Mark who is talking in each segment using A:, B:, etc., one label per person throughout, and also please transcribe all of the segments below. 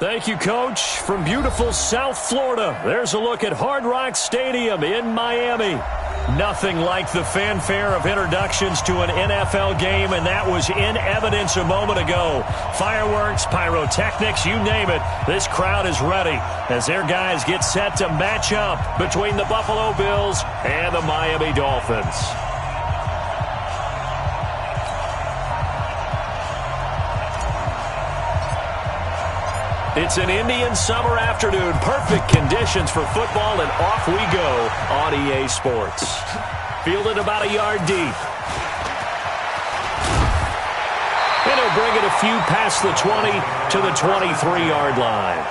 A: Thank you, Coach. From beautiful South Florida, there's a look at Hard Rock Stadium in Miami. Nothing like the fanfare of introductions to an NFL game, and that was in evidence a moment ago. Fireworks, pyrotechnics, you name it. This crowd is ready as their guys get set to match up between the Buffalo Bills and the Miami Dolphins. It's an Indian summer afternoon. Perfect conditions for football, and off we go on EA Sports. Fielded about a yard deep. And he'll bring it a few past the 20 to the 23-yard line.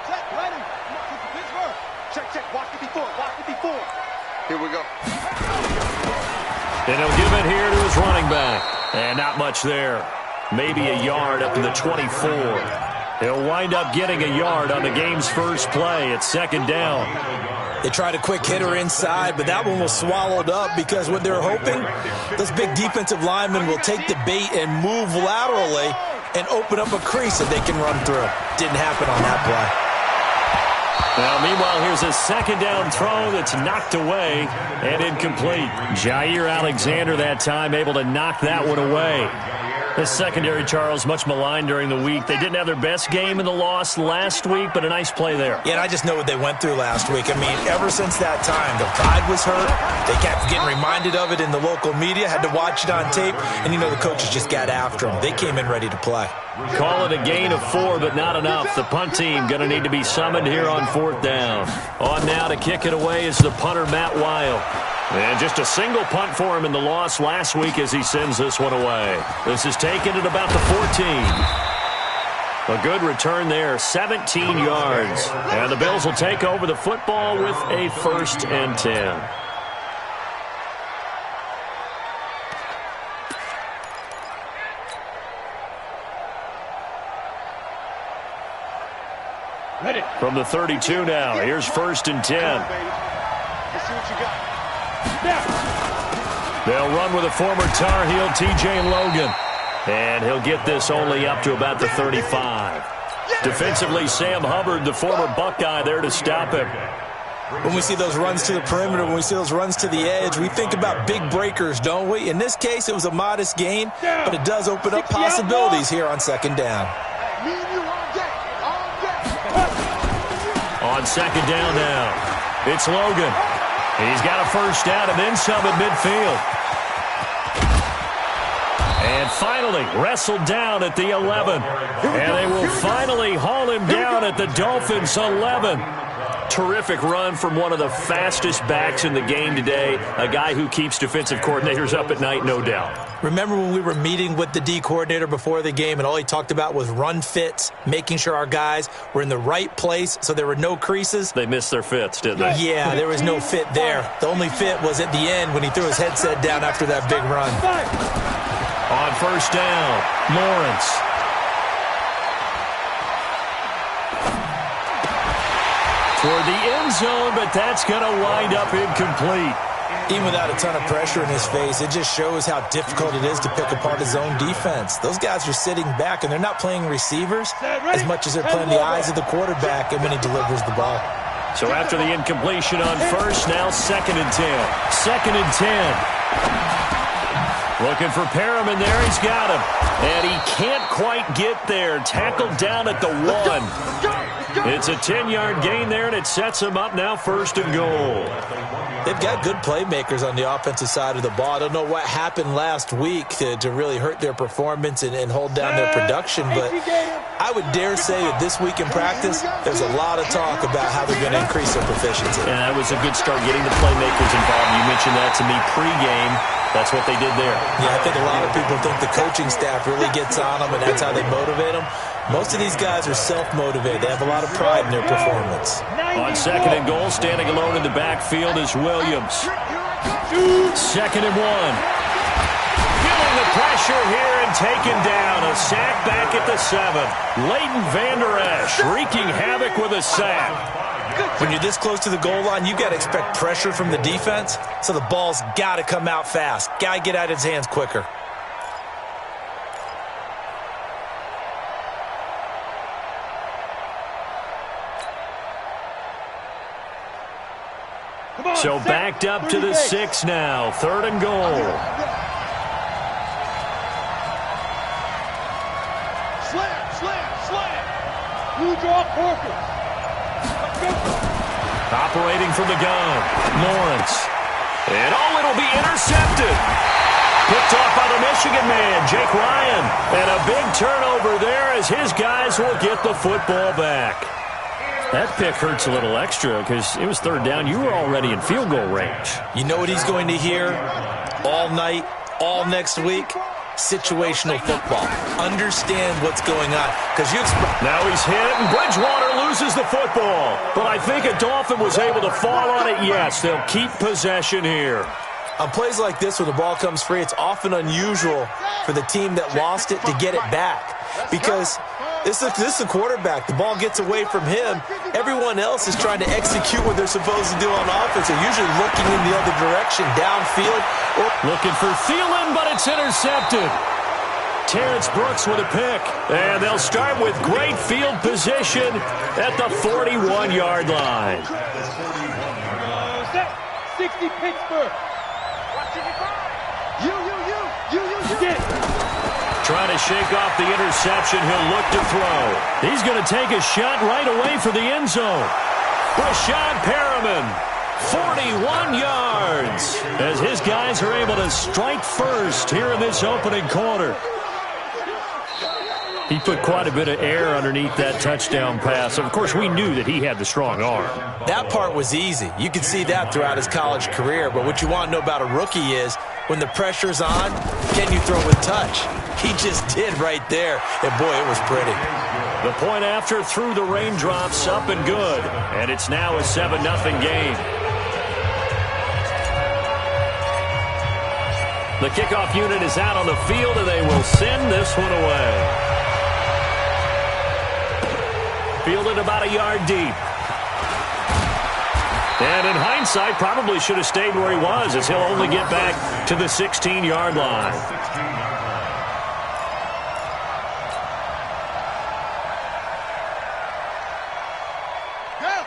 B: Check, ready. Check. Watch it before. Here we go.
A: And he'll give it here to his running back. And not much there. Maybe a yard up to the 24. He'll wind up getting a yard on the game's first play. It's second down.
C: They tried a quick hitter inside, but that one was swallowed up because what they're hoping, those big defensive linemen will take the bait and move laterally and open up a crease that they can run through. Didn't happen on that play.
A: Now, meanwhile, here's a second down throw that's knocked away and incomplete. Jair Alexander that time able to knock that one away. The secondary, Charles, much maligned during the week. They didn't have their best game in the loss last week, but a nice play there.
C: Yeah, and I just know what they went through last week. I mean, ever since that time, their pride was hurt. They kept getting reminded of it in the local media, had to watch it on tape, and, you know, the coaches just got after them. They came in ready to play.
A: Call it a gain of 4, but not enough. The punt team going to need to be summoned here on fourth down. On now to kick it away is the punter, Matt Weil. And just a single punt for him in the loss last week as he sends this one away. This is taken at about the 14. A good return there, 17 yards. And the Bills will take over the football with a 1st and 10.
B: Ready.
A: From the 32 now, here's 1st and 10.
B: Let's see what you got.
A: They'll run with a former Tar Heel, TJ Logan. And he'll get this only up to about the 35. Defensively, Sam Hubbard, the former Buckeye, there to stop him.
C: When we see those runs to the perimeter, when we see those runs to the edge, we think about big breakers, don't we? In this case, it was a modest gain, but it does open up possibilities here on second down.
A: On second down now, it's Logan. He's got a first down and then some at midfield. And finally wrestled down at the 11. And they will finally haul him down at the Dolphins' 11. Terrific run from one of the fastest backs in the game today. A guy who keeps defensive coordinators up at night, no doubt.
C: Remember when we were meeting with the D coordinator before the game and all he talked about was run fits, making sure our guys were in the right place so there were no creases?
A: They missed their fits, didn't they?
C: Yeah, there was no fit there. The only fit was at the end when he threw his headset down after that big run.
A: On first down, Lawrence. Toward the end zone, but that's going to wind up incomplete.
C: Even without a ton of pressure in his face, it just shows how difficult it is to pick apart his own defense. Those guys are sitting back, and they're not playing receivers as much as they're playing the eyes of the quarterback and when he delivers the ball.
A: So after the incompletion on first, now 2nd and 10. 2nd and 10. Looking for Perriman there. He's got him. And he can't quite get there. Tackled down at the 1. It's a 10-yard gain there, and it sets him up now 1st and goal.
C: They've got good playmakers on the offensive side of the ball. I don't know what happened last week to really hurt their performance and hold down their production, but I would dare say that this week in practice, there's a lot of talk about how they're going to increase their proficiency.
A: And that was a good start, getting the playmakers involved. You mentioned that to me pregame. That's what they did there.
C: Yeah, I think a lot of people think the coaching staff really gets on them, and that's how they motivate them. Most of these guys are self-motivated. They have a lot of pride in their performance.
A: On 2nd and goal, standing alone in the backfield is Williams. 2nd and 1. Feeling the pressure here and taken down. A sack back at the 7. Leighton Vander Esch wreaking havoc with a sack.
C: When you're this close to the goal line, you got to expect pressure from the defense, so the ball's got to come out fast. Got to get out of his hands quicker.
A: So backed up to the 6 now. 3rd and goal.
B: Slam. You draw focus.
A: Operating from the gun. Lawrence. And it'll be intercepted. Picked off by the Michigan man, Jake Ryan. And a big turnover there as his guys will get the football back. That pick hurts a little extra because it was 3rd down. You were already in field goal range.
C: You know what he's going to hear all night, all next week? Situational football. Understand what's going on.
A: Now he's hit, and Bridgewater loses the football. But I think a Dolphin was able to fall on it. Yes, they'll keep possession here.
C: On plays like this, when the ball comes free, it's often unusual for the team that lost it to get it back. Because this is a quarterback. The ball gets away from him. Everyone else is trying to execute what they're supposed to do on offense. They're usually looking in the other direction, downfield.
A: Looking for Thielen, but it's intercepted. Terrence Brooks with a pick. And they'll start with great field position at the 41-yard line.
B: 60 Pittsburgh. You.
A: Trying to shake off the interception. He'll look to throw. He's going to take a shot right away for the end zone. Rashad Perriman, 41 yards, as his guys are able to strike first here in this opening quarter. He put quite a bit of air underneath that touchdown pass. Of course, we knew that he had the strong arm.
C: That part was easy. You could see that throughout his college career. But what you want to know about a rookie is when the pressure's on, can you throw with touch? He just did right there. And, boy, it was pretty.
A: The point after through the raindrops, up and good. And it's now a 7-0 game. The kickoff unit is out on the field, and they will send this one away. Fielded about a yard deep. And in hindsight, probably should have stayed where he was, as he'll only get back to the 16-yard line.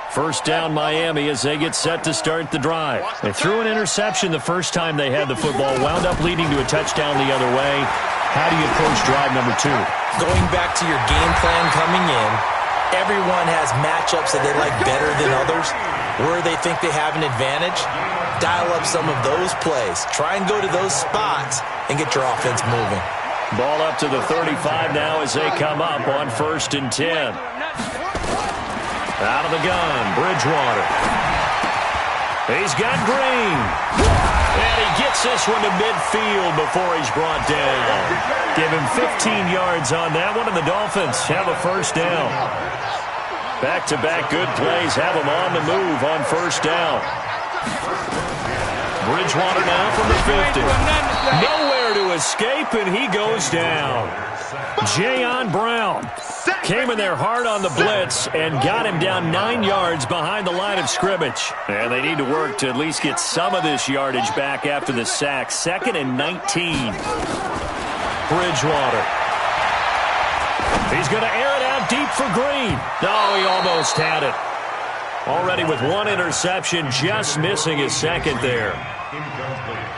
A: First down Miami as they get set to start the drive. They threw an interception the first time they had the football, wound up leading to a touchdown the other way. How do you approach drive number 2?
C: Going back to your game plan coming in, everyone has matchups that they like better than others. Where they think they have an advantage, dial up some of those plays. Try and go to those spots and get your offense moving.
A: Ball up to the 35 now as they come up on 1st and 10. Out of the gun, Bridgewater. He's got Green. And he gets this one to midfield before he's brought down. Give him 15 yards on that one, and the Dolphins have a first down. Back-to-back good plays have them on the move on 1st down. Bridgewater now from the 50. Nowhere to escape, and he goes down. Jayon Brown came in there hard on the blitz and got him down 9 yards behind the line of scrimmage. And they need to work to at least get some of this yardage back after the sack. 2nd and 19. Bridgewater. He's going to air it out deep for Green. Oh, he almost had it. Already with one interception, just missing his 2nd there.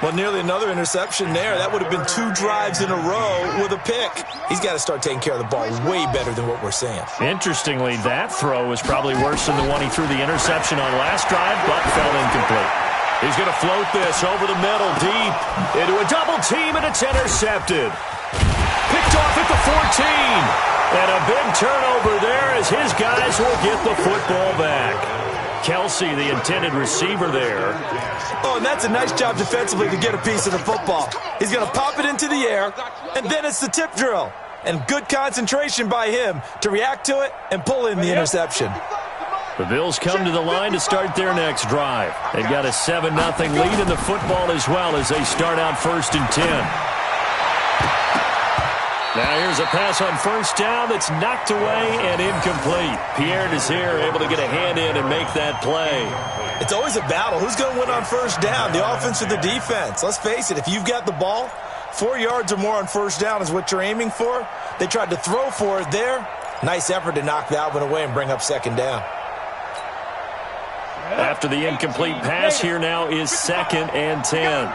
C: Well, nearly another interception there. That would have been 2 drives in a row with a pick. He's got to start taking care of the ball way better than what we're seeing.
A: Interestingly, that throw was probably worse than the one he threw the interception on last drive, but fell incomplete. He's going to float this over the middle, deep, into a double team, and it's intercepted. Picked off at the 14. And a big turnover there as his guys will get the football back. Kelsey, the intended receiver there.
C: Oh, and that's a nice job defensively to get a piece of the football. He's going to pop it into the air, and then it's the tip drill. And good concentration by him to react to it and pull in the interception.
A: The Bills come to the line to start their next drive. They've got a 7-0 lead in the football as well as they start out 1st and 10. Now here's a pass on first down that's knocked away and incomplete. Pierre Desir able to get a hand in and make that play.
C: It's always a battle. Who's going to win on first down, the offense or the defense? Let's face it, if you've got the ball, 4 yards or more on first down is what you're aiming for. They tried to throw for it there. Nice effort to knock that one away and bring up second down.
A: After the incomplete pass, here now is 2nd and 10.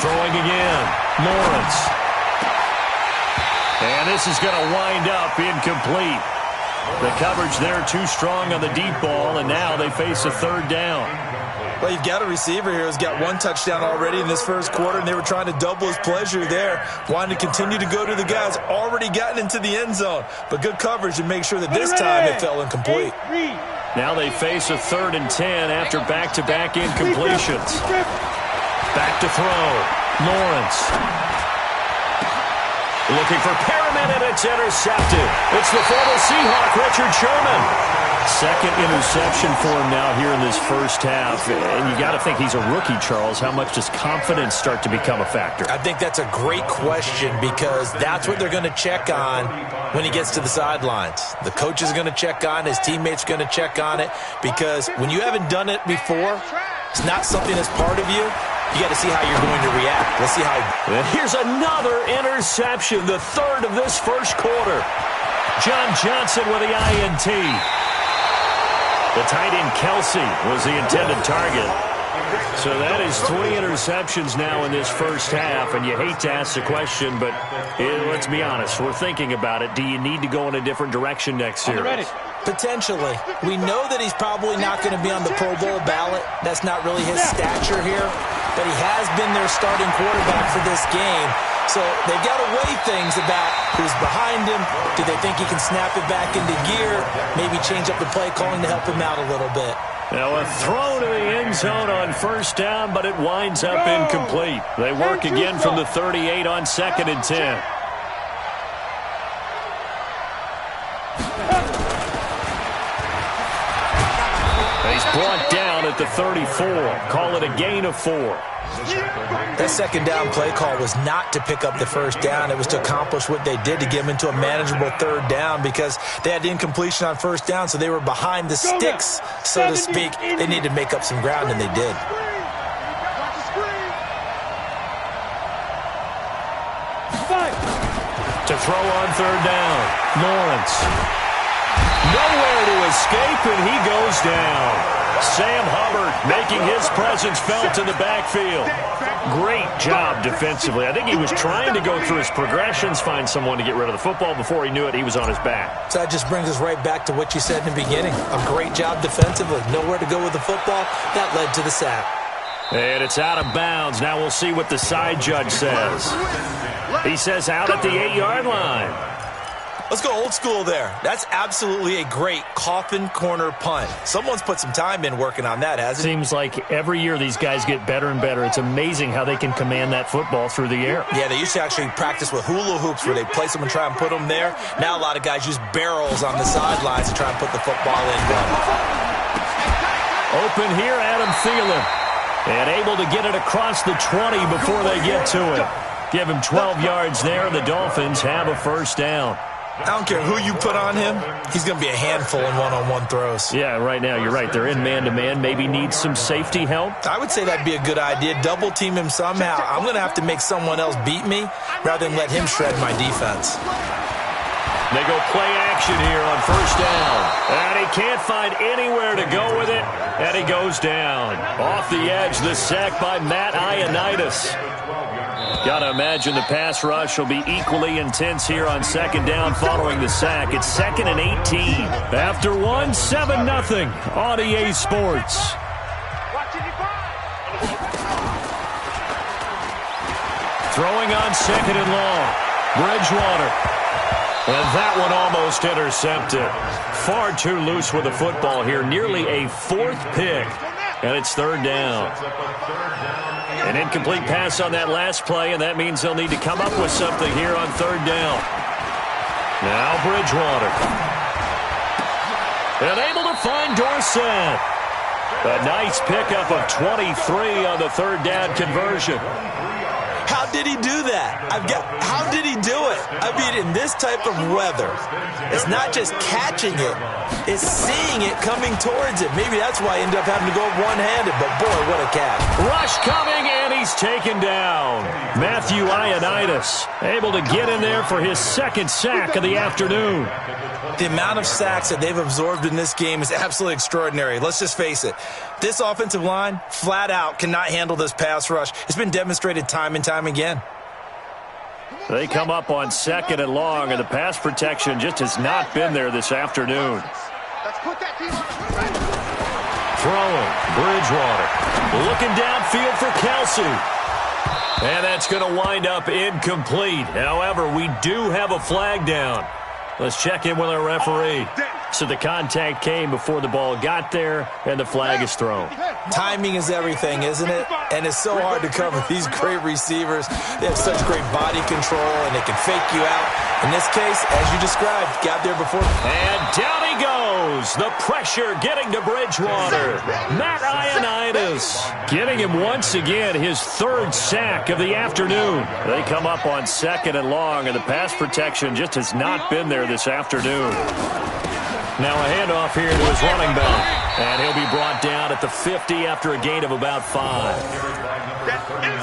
A: Throwing again, Lawrence. And this is going to wind up incomplete. The coverage there too strong on the deep ball, and now they face a 3rd down.
C: Well, you've got a receiver here who's got 1 touchdown already in this first quarter, and they were trying to double his pleasure there, wanting to continue to go to the guys already gotten into the end zone. But good coverage to make sure that this time it fell incomplete.
A: Now they face a 3rd and 10 after back-to-back incompletions. Back to throw. Lawrence. Looking for Perriman, and it's intercepted. It's the former Seahawk, Richard Sherman. 2nd interception for him now here in this first half. And you got to think he's a rookie, Charles. How much does confidence start to become a factor?
C: I think that's a great question because that's what they're going to check on when he gets to the sidelines. The coach is going to check on, his teammates are going to check on it, because when you haven't done it before, it's not something that's part of you. You got to see how you're going to react. Let's see how.
A: And here's another interception, the 3rd of this first quarter. John Johnson with the INT. The tight end Kelsey was the intended target. So that is 3 interceptions now in this first half, and you hate to ask the question, but let's be honest, we're thinking about it. Do you need to go in a different direction next year?
C: Potentially. We know that he's probably not going to be on the Pro Bowl ballot. That's not really his stature here, but he has been their starting quarterback for this game. So they've got to weigh things about who's behind him. Do they think he can snap it back into gear? Maybe change up the play calling to help him out a little bit.
A: Now a throw to the end zone on first down, but it winds up incomplete. They work again from the 38 on 2nd and 10. He's brought down at the 34. Call it a gain of 4.
C: That second down play call was not to pick up the first down. It was to accomplish what they did, to get them into a manageable 3rd down, because they had the incompletion on first down, so they were behind the sticks, so to speak. They needed to make up some ground, and they did.
A: To throw on 3rd down, Lawrence. Nowhere to escape, and he goes down. Sam Hubbard making his presence felt in the backfield. Great job defensively. I think he was trying to go through his progressions, find someone to get rid of the football. Before he knew it, he was on his back.
C: So that just brings us right back to what you said in the beginning. A great job defensively. Nowhere to go with the football. That led to the sack.
A: And it's out of bounds. Now we'll see what the side judge says. He says out at the 8-yard line.
C: Let's go old school there. That's absolutely a great coffin corner punt. Someone's put some time in working on that, hasn't it?
A: Seems like every year these guys get better and better. It's amazing how they can command that football through the air.
C: Yeah, they used to actually practice with hula hoops where they place them and try and put them there. Now a lot of guys use barrels on the sidelines to try and put the football in.
A: Open here, Adam Thielen. And able to get it across the 20 before they get to it. Give him 12 yards there, and the Dolphins have a first down.
C: I don't care who you put on him. He's going to be a handful in one-on-one throws.
A: Yeah, right now, you're right. They're in man-to-man. Maybe need some safety help.
C: I would say that'd be a good idea. Double team him somehow. I'm going to have to make someone else beat me rather than let him shred my defense.
A: They go play action here on first down. And he can't find anywhere to go with it. And he goes down. Off the edge, the sack by Matt Ioannidis. Got to imagine the pass rush will be equally intense here on second down following the sack. It's 2nd and 18. After one, 7-0 on EA Sports. Throwing on 2nd and long. Bridgewater. And that one almost intercepted. Far too loose with the football here. Nearly a 4th pick. And it's 3rd down. An incomplete pass on that last play, and that means they'll need to come up with something here on 3rd down. Now Bridgewater. And able to find Dorsett. A nice pickup of 23 on the third down conversion.
C: How did he do that? How did he do it? I mean, in this type of weather, it's not just catching it, it's seeing it coming towards it. Maybe that's why he ended up having to go one-handed, but boy, what a catch.
A: Rush coming, and he's taken down. Matthew Ioannidis able to get in there for his second sack of the afternoon.
C: The amount of sacks that they've absorbed in this game is absolutely extraordinary. Let's just face it. This offensive line, flat out, cannot handle this pass rush. It's been demonstrated time and time again.
A: They come up on second and long, and the pass protection just has not been there this afternoon. Throwing, Bridgewater. Looking downfield for Kelsey. And that's going to wind up incomplete. However, we do have a flag down. Let's check in with our referee. So the contact came before the ball got there, and the flag is thrown.
C: Timing is everything, isn't it? And it's so hard to cover these great receivers. They have such great body control, and they can fake you out. In this case, as you described, got there before.
A: And down he goes. The pressure getting to Bridgewater. Matt Ioannidis getting him once again his third sack of the afternoon. They come up on second and long, and the pass protection just has not been there this afternoon. Now a handoff here to his running back. And he'll be brought down at the 50 after a gain of about 5.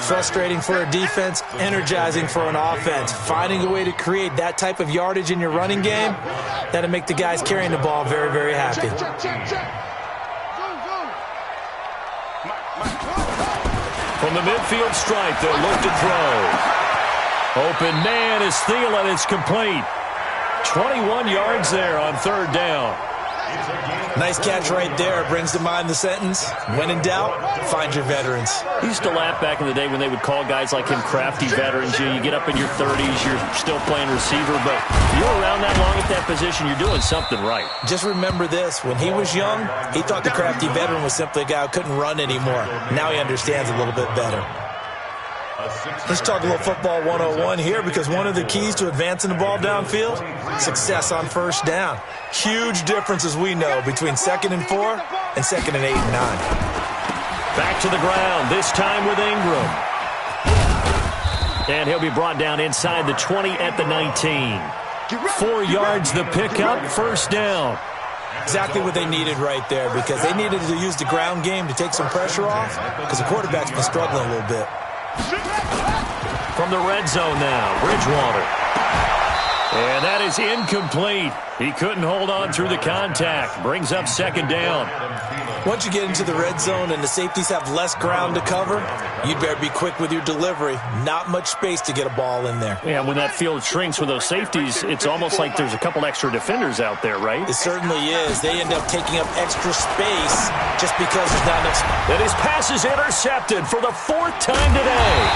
C: Frustrating for a defense, energizing for an offense. Finding a way to create that type of yardage in your running game, that'll make the guys carrying the ball very, very happy.
A: From the midfield stripe, they'll look to throw. Open man is Thielen. It's complete. 21 yards there on third down.
C: Nice catch right there. Brings to mind the sentence, when in doubt, find your veterans.
A: I used to laugh back in the day when they would call guys like him crafty veterans. You get up in your 30s, you're still playing receiver, but you're around that long at that position, you're doing something right.
C: Just remember this. When he was young, he thought the crafty veteran was simply a guy who couldn't run anymore. Now he understands a little bit better. Let's talk a little football 101 here, because one of the keys to advancing the ball downfield, success on first down. Huge difference, as we know, between 2nd and 4 and 2nd and 8 and 9.
A: Back to the ground, this time with Ingram. And he'll be brought down inside the 20 at the 19. 4 yards the pickup, first down.
C: Exactly what they needed right there, because they needed to use the ground game to take some pressure off, because the quarterback's been struggling a little bit.
A: From the red zone now, Bridgewater. And that is incomplete. He couldn't hold on through the contact. Brings up second down.
C: Once you get into the red zone and the safeties have less ground to cover, you'd better be quick with your delivery. Not much space to get a ball in there.
A: Yeah, when that field shrinks with those safeties, it's almost like there's a couple extra defenders out there, right?
C: It certainly is. They end up taking up extra space just because there's not enough space.
A: And his pass is intercepted for the 4th time today.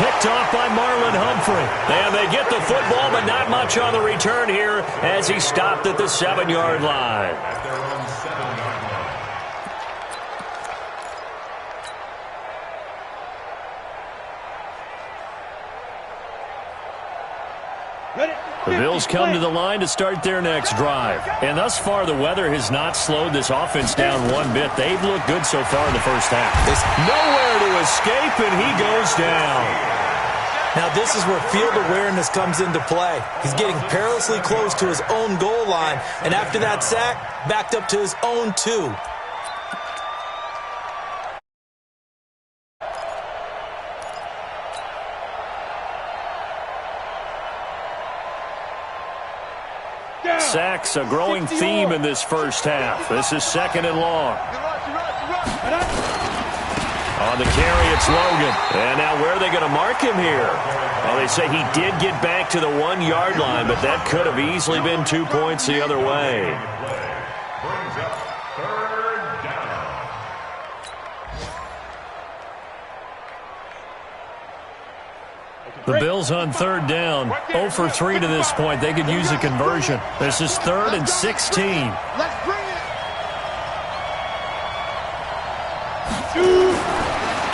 A: Picked off by Marlon Humphrey. And they get the football, but not much on the return here as he stopped at the 7-yard line. The Bills come to the line to start their next drive. And thus far, the weather has not slowed this offense down one bit. They've looked good so far in the first half. There's nowhere to escape, and he goes down.
C: Now, this is where field awareness comes into play. He's getting perilously close to his own goal line, and after that sack, backed up to his own 2.
A: Sacks, a growing theme in this first half. This is 2nd and long. On the carry, it's Logan. And now where are they going to mark him here? Well, they say he did get back to the 1-yard line, but that could have easily been 2 points the other way. The Bills on 3rd down, 0 for 3 to this point. They could use a conversion. This is 3rd and 16.
B: Let's bring it.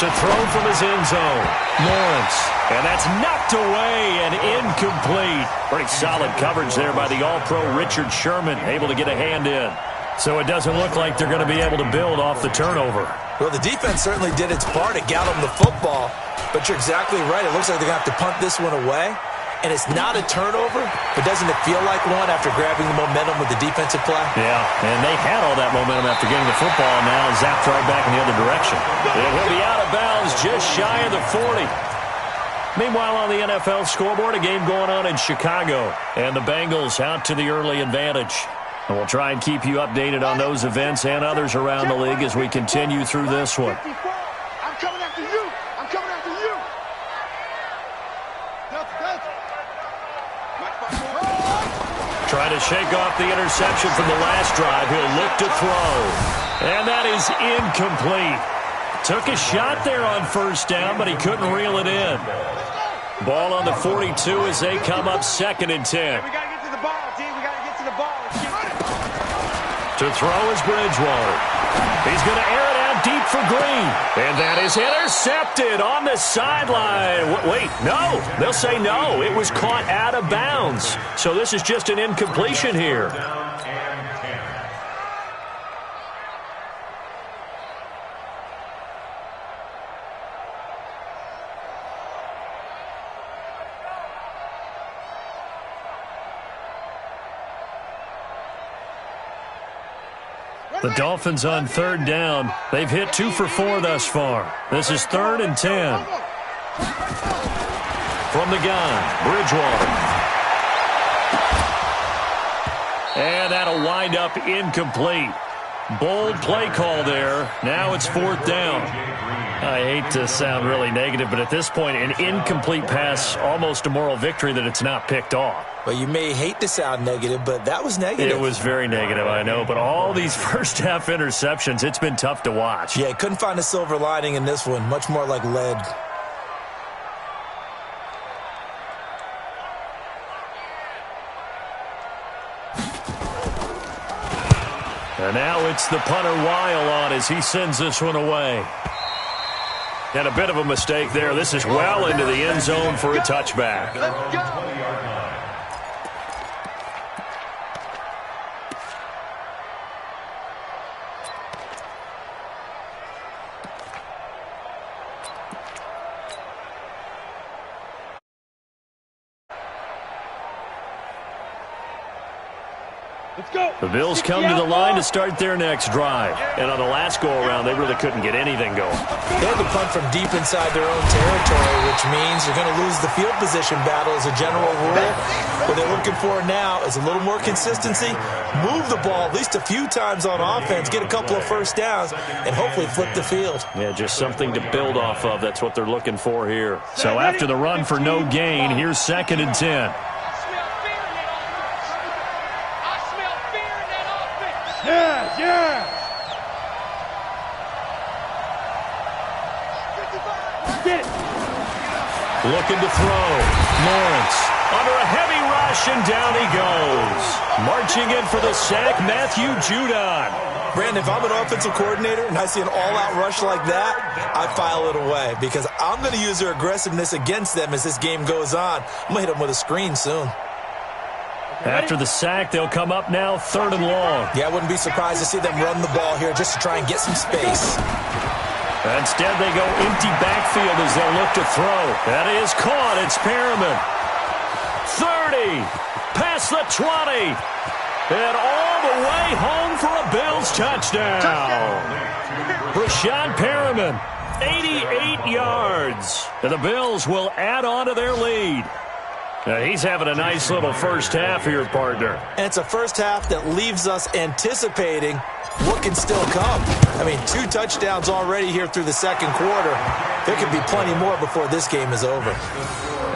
A: To throw from his end zone. Lawrence. And that's knocked away and incomplete. Pretty solid coverage there by the All-Pro Richard Sherman, able to get a hand in. So it doesn't look like they're going to be able to build off the turnover.
C: Well, the defense certainly did its part to got them the football, but you're exactly right. It looks like they're going to have to punt this one away. And it's not a turnover, but doesn't it feel like one after grabbing the momentum with the defensive play?
A: Yeah, and they had all that momentum after getting the football, and now zapped right back in the other direction. And he'll be out of bounds just shy of the 40. Meanwhile, on the NFL scoreboard, a game going on in Chicago, and the Bengals out to the early advantage. And we'll try and keep you updated on those events and others around the league as we continue through this one.
B: I'm coming after you. I'm coming after you.
A: Trying to shake off the interception from the last drive. He'll look to throw. And that is incomplete. Took a shot there on first down, but he couldn't reel it in. Ball on the 42 as they come up 2nd and 10.
B: We got to get to the ball, D. We got to get to the ball.
A: To throw is Bridgewater. He's going to air it out deep for Green. And that is intercepted on the sideline. Wait, no. They'll say no. It was caught out of bounds. So this is just an incompletion here. The Dolphins on 3rd down. They've hit 2 for 4 thus far. This is 3rd and 10. From the gun, Bridgewater. And that'll wind up incomplete. Bold play call there. Now it's 4th down. I hate to sound really negative, but at this point, an incomplete pass, almost a moral victory that it's not picked off.
C: Well, you may hate to sound negative, but that was negative.
A: It was very negative, I know. But all these first-half interceptions, it's been tough to watch.
C: Yeah, couldn't find a silver lining in this one. Much more like lead.
A: And now it's the punter Weil on as he sends this one away. And a bit of a mistake there. This is well into the end zone for a touchback.
B: Let's go.
A: The Bills come to the line to start their next drive. And on the last go-around, they really couldn't get anything going.
C: They had to punt from deep inside their own territory, which means you're going to lose the field position battle as a general rule. What they're looking for now is a little more consistency, move the ball at least a few times on offense, get a couple of first downs, and hopefully flip the field.
A: Yeah, just something to build off of. That's what they're looking for here. So after the run for no gain, here's 2nd and 10.
B: Yeah. Get it.
A: Looking to throw. Lawrence under a heavy rush, and down he goes. Marching in for the sack, Matthew Judon.
C: Brandon, if I'm an offensive coordinator and I see an all-out rush like that, I file it away because I'm going to use their aggressiveness against them as this game goes on. I'm going to hit them with a screen soon.
A: After the sack, they'll come up now 3rd and long.
C: Yeah, I wouldn't be surprised to see them run the ball here just to try and get some space.
A: Instead, they go empty backfield as they'll look to throw. That is caught. It's Perriman. 30. Past the 20. And all the way home for a Bills touchdown. Rashad Perriman, 88 yards. And the Bills will add on to their lead. He's having a nice little first half here, partner.
C: And it's a first half that leaves us anticipating what can still come. I mean, 2 touchdowns already here through the second quarter. There could be plenty more before this game is over.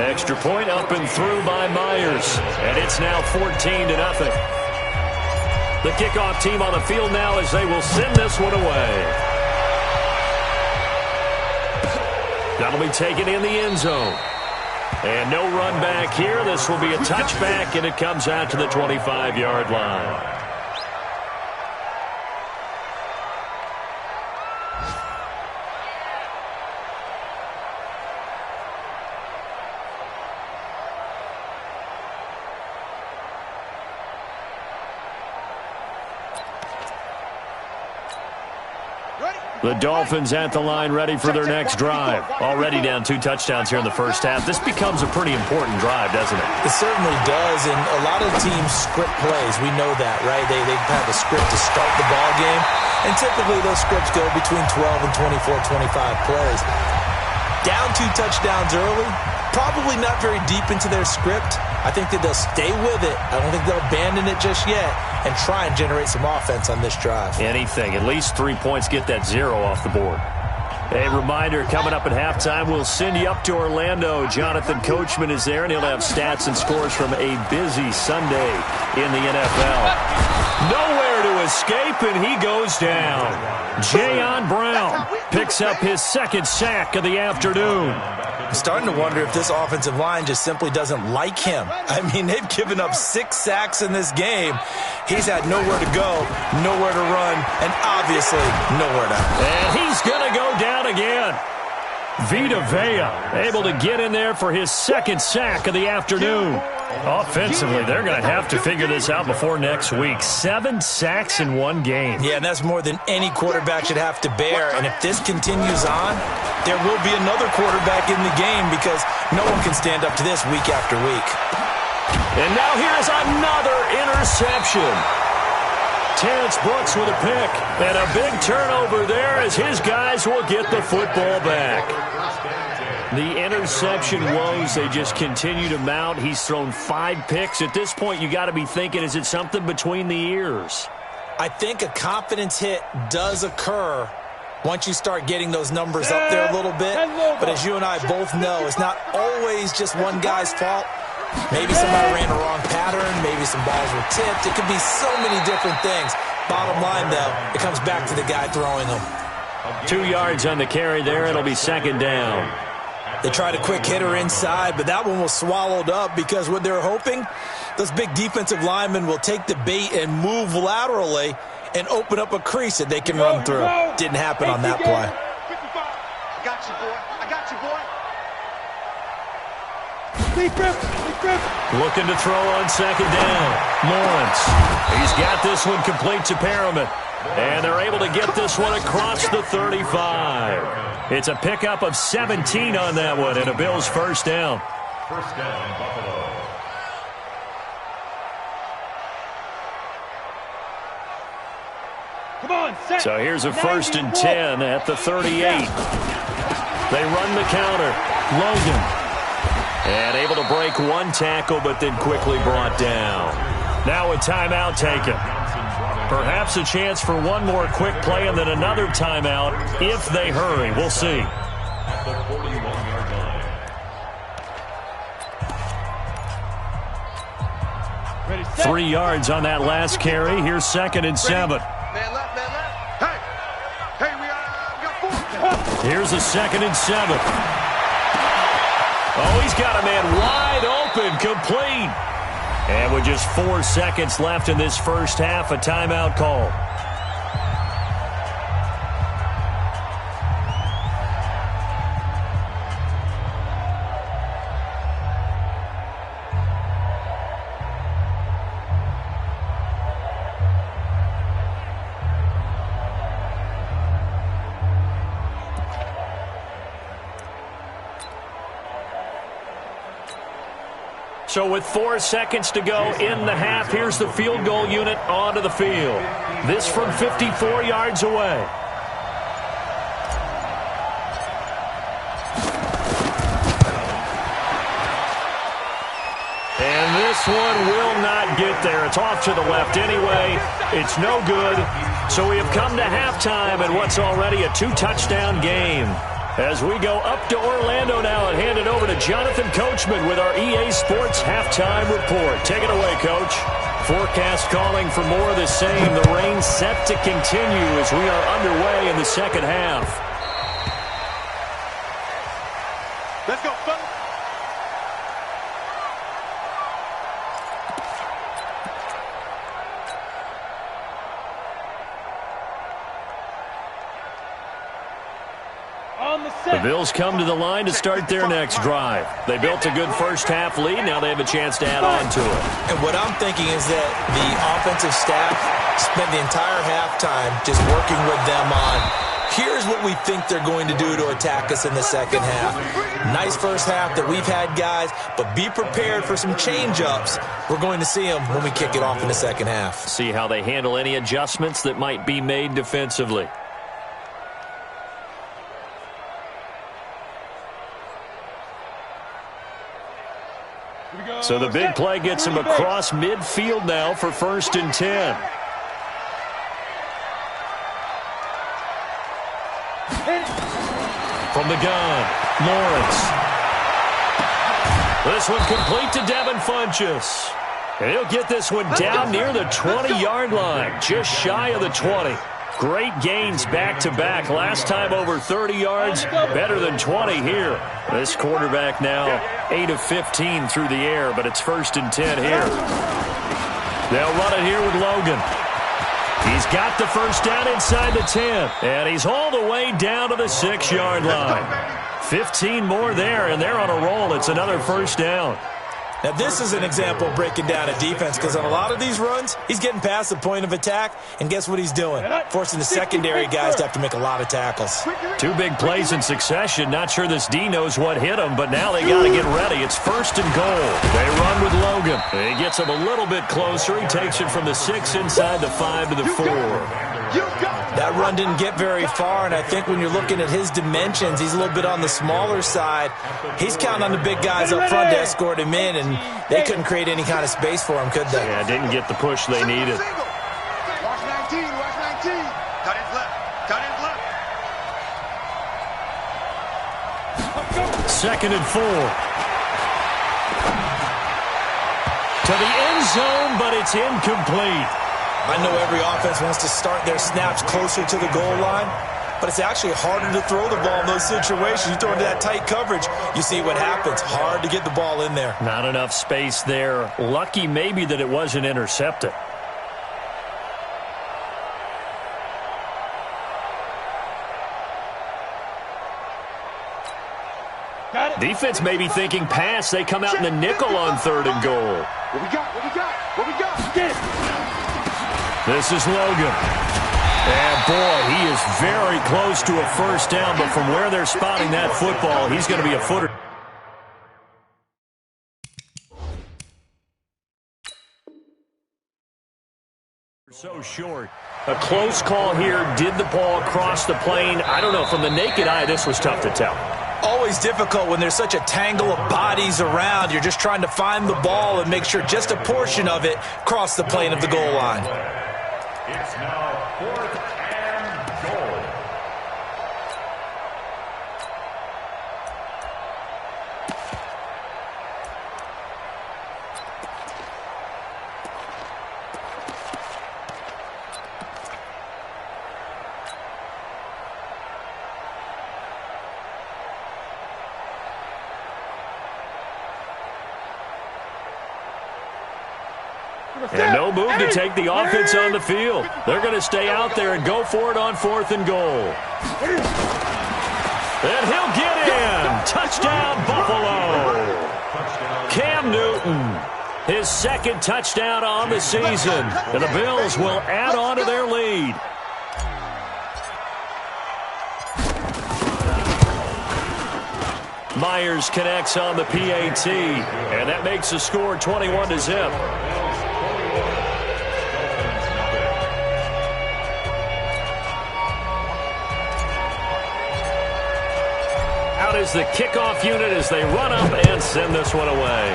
A: Extra point up and through by Myers. And it's now 14-0. The kickoff team on the field now as they will send this one away. That'll be taken in the end zone. And no run back here. This will be a touchback, and it comes out to the 25-yard line. The Dolphins at the line ready for their next drive. Already down 2 touchdowns here in the first half. This becomes a pretty important drive, doesn't it?
C: It certainly does, and a lot of teams script plays. We know that, right? They have a script to start the ball game, and typically those scripts go between 12 and 24, 25 plays. Down 2 touchdowns early, probably not very deep into their script. I think that they'll stay with it. I don't think they'll abandon it just yet and try and generate some offense on this drive.
A: Anything. At least 3 points, get that 0 off the board. A reminder, coming up at halftime, we'll send you up to Orlando. Jonathan Coachman is there, and he'll have stats and scores from a busy Sunday in the NFL. Nowhere to escape, and he goes down. Jayon Brown picks up his 2nd sack of the afternoon.
C: I'm starting to wonder if this offensive line just simply doesn't like him. I mean, they've given up 6 sacks in this game. He's had nowhere to go, nowhere to run, and obviously nowhere to.
A: And he's going to go down again. Vita Vea able to get in there for his 2nd sack of the afternoon. Offensively, they're going to have to figure this out before next week. 7 sacks in 1 game.
C: Yeah, and that's more than any quarterback should have to bear. And if this continues on, there will be another quarterback in the game because no one can stand up to this week after week.
A: And now here's another interception. Terrence Brooks with a pick. And a big turnover there as his guys will get the football back. The interception woes, they just continue to mount. He's thrown 5 picks. At this point, you got to be thinking, is it something between the ears?
C: I think a confidence hit does occur once you start getting those numbers up there a little bit. But as you and I both know, it's not always just one guy's fault. Maybe somebody ran a wrong pattern. Maybe some balls were tipped. It could be so many different things. Bottom line, though, it comes back to the guy throwing them.
A: 2 yards on the carry there. It'll be 2nd down.
C: They tried a quick hitter inside, but that one was swallowed up because what they're hoping, those big defensive linemen will take the bait and move laterally and open up a crease that they can run through. Didn't happen on that play.
B: I got you, boy. I got you, boy.
A: Looking to throw on 2nd down. Lawrence. He's got this one complete to Perriman. And they're able to get this one across the 35. It's a pickup of 17 on that one and a Bills 1st down.
D: First down, Buffalo.
B: Come on, set.
A: So here's a 1st and 10 at the 38. They run the counter. Logan. And able to break 1 tackle, but then quickly brought down. Now a timeout taken. Perhaps a chance for one more quick play and then another timeout if they hurry. We'll see.
D: At the 41-yard line.
B: Ready, set.
A: 3 yards on that last carry. Here's 2nd and 7.
B: Man left, man left. Hey, we got 4.
A: Here's a 2nd and 7. Oh, he's got a man wide open, complete. And with just 4 seconds left in this first half, a timeout call. So with 4 seconds to go in the half, here's the field goal unit onto the field. This from 54 yards away. And this one will not get there. It's off to the left anyway. It's no good. So we have come to halftime in what's already a 2-touchdown game. As we go up to Orlando now and hand it over to Jonathan Coachman with our EA Sports Halftime Report. Take it away, Coach. Forecast calling for more of the same. The rain set to continue as we are underway in the second half.
B: Let's go, fellas.
A: The Bills come to the line to start their next drive. They built a good first-half lead. Now they have a chance to add on to it.
C: And what I'm thinking is that the offensive staff spent the entire halftime just working with them on, here's what we think they're going to do to attack us in the second half. Nice first half that we've had, guys, but be prepared for some change-ups. We're going to see them when we kick it off in the second half.
A: See how they handle any adjustments that might be made defensively. So the big play gets him across midfield now for 1st and 10. From the gun, Lawrence. This one complete to Devin Funchess. And he'll get this one down near the 20-yard line, just shy of the 20. Great gains back-to-back. Last time over 30 yards, better than 20 here. This quarterback now 8 of 15 through the air, but it's 1st and 10 here. They'll run it here with Logan. He's got the first down inside the 10, and he's all the way down to the 6-yard line. 15 more there, and they're on a roll. It's another first down.
C: Now, this is an example of breaking down a defense because on a lot of these runs, he's getting past the point of attack, and guess what he's doing? Forcing the secondary guys to have to make a lot of tackles.
A: 2 big plays in succession. Not sure this D knows what hit him, but now they got to get ready. It's 1st and goal. They run with Logan. He gets him a little bit closer. He takes it from the 6 inside the 5 to the 4.
C: That run didn't get very far, and I think when you're looking at his dimensions, he's a little bit on the smaller side. He's counting on the big guys up front to escort him in, and they couldn't create any kind of space for him, could they?
A: Yeah, didn't get the push they needed.
B: Watch 19, watch 19. Cut his left, cut his left.
A: 2nd and 4. To the end zone, but it's incomplete.
C: I know every offense wants to start their snaps closer to the goal line, but it's actually harder to throw the ball in those situations. You throw into that tight coverage, you see what happens. Hard to get the ball in there.
A: Not enough space there. Lucky maybe that it wasn't intercepted. Defense may be thinking pass. They come out in the nickel on 3rd and goal.
B: What we got, what we got, what we got? Get it.
A: This is Logan. And, boy, he is very close to a first down, but from where they're spotting that football, he's going to be a footer. So short. A close call here. Did the ball cross the plane? I don't know. From the naked eye, this was tough to tell.
C: Always difficult when there's such a tangle of bodies around. You're just trying to find the ball and make sure just a portion of it crossed the plane of the goal line.
D: It's now 4th and goal.
A: And no move to take the offense on the field. They're going to stay out there and go for it on 4th and goal. And he'll get in. Touchdown, Buffalo. Cam Newton, his 2nd touchdown on the season. And the Bills will add on to their lead. Myers connects on the PAT. And that makes the score 21-0. Out is the kickoff unit as they run up and send this one away.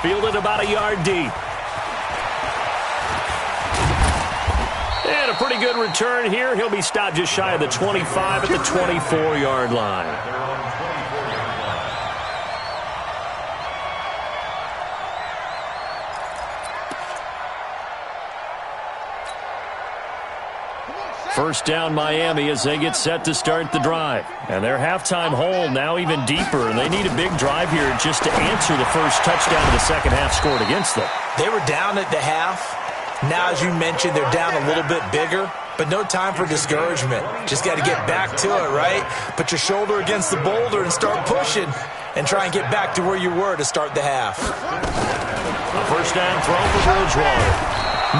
A: Fielded about a yard deep. And a pretty good return here. He'll be stopped just shy of the 25 at the 24-yard line. First down Miami as they get set to start the drive. And their halftime hole now even deeper, and they need a big drive here just to answer the first touchdown of the second half scored against them.
C: They were down at the half. Now, as you mentioned, they're down a little bit bigger, but no time for discouragement. Just got to get back to it, right? Put your shoulder against the boulder and start pushing and try and get back to where you were to start the half.
A: A first down throw for Bridgewater.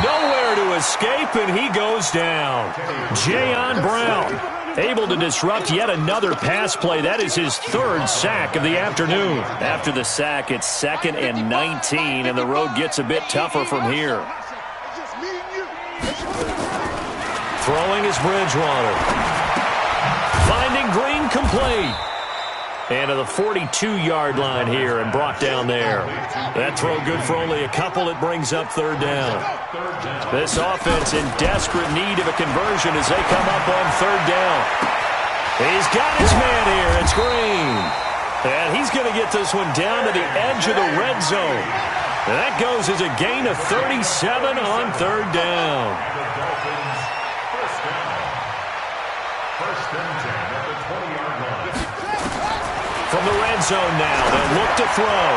A: Nowhere to escape, and he goes down. Jayon Brown able to disrupt yet another pass play. That is his third sack of the afternoon. After the sack, it's 2nd and 19, and the road gets a bit tougher from here. Throwing is Bridgewater. Finding Green complete. And to the 42-yard line here and brought down there. That throw good for only a couple. It brings up third down. This offense in desperate need of a conversion as they come up on third down. He's got his man here. It's Green. And he's going to get this one down to the edge of the red zone. And that goes as a gain of 37 on third down.
D: First and 10 at the 20-yard line.
A: From the red zone now, they'll look to throw.